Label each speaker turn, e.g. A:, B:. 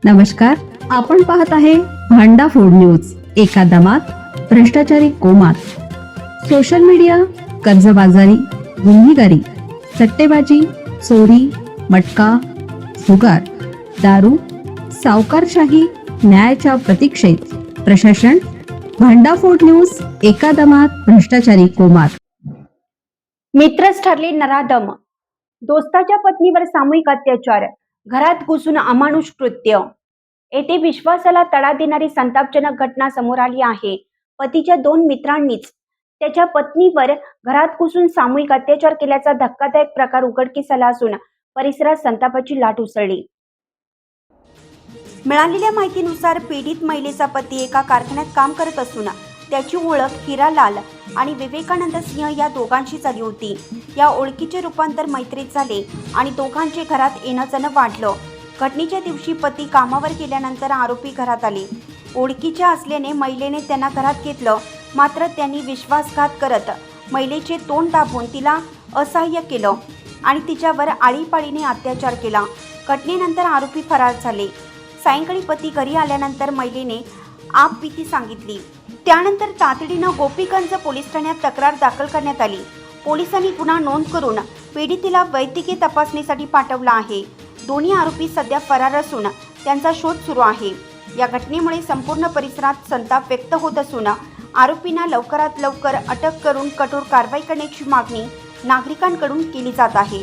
A: नमस्कार, आपण पाहत आहे भांडा फोड न्यूज. एका दमात भ्रष्टाचारी कोमात. सोशल मीडिया, कर्जबाजारी, गुन्हेगारी, सट्टेबाजी, चोरी, मटका, जुगार, दारू, सावकारशाही, न्यायाच्या प्रतीक्षेत प्रशासन. भांडाफोड न्यूज. एका दमात भ्रष्टाचारी कोमात.
B: मित्रच ठरले नराधम. दोस्ताच्या पत्नीवर सामूहिक अत्याचार, घरात घुसून अमानुष कृत्य. येथे विश्वासाला तडा देणारी संतापजनक घटना समोर आली आहे. पतीच्या 2 मित्रांनीच त्याच्या पत्नीवर घरात घुसून सामूहिक अत्याचार केल्याचा धक्कादायक प्रकार उघडकीस आला असून परिसरात संतापाची लाट उसळली. मिळालेल्या माहितीनुसार पीडित महिलेचा पती एका कारखान्यात काम करत असून त्याची ओळख हिरालाल आणि विवेकानंद सिंह या दोघांशी झाली होती. या ओळखीचे रूपांतर मैत्रीत झाले आणि दोघांचे घरात येणं जाणं वाढलं. घटनेच्या दिवशी पती कामावर गेल्यानंतर आरोपी घरात आले. ओळखीच्या असल्याने महिलेने त्यांना घरात घेतलं, मात्र त्यांनी विश्वासघात करत महिलेचे तोंड दाबून तिला असहाय्य केलं आणि तिच्यावर आळीपाळीने अत्याचार केला. घटनेनंतर आरोपी फरार झाले. सायंकाळी पती घरी आल्यानंतर महिलेने आपबीती सांगितली. त्यानंतर तातडीनं गोपीगंज पोलीस ठाण्यात तक्रार दाखल करण्यात आली. पोलिसांनी गुन्हा नोंद करून पीडितेला वैद्यकीय तपासणीसाठी पाठवला आहे. दोन्ही आरोपी सध्या फरार असून त्यांचा शोध सुरू आहे. या घटनेमुळे संपूर्ण परिसरात संताप व्यक्त होत असून आरोपींना लवकरात लवकर अटक करून कठोर कारवाई करण्याची मागणी नागरिकांकडून केली जात आहे.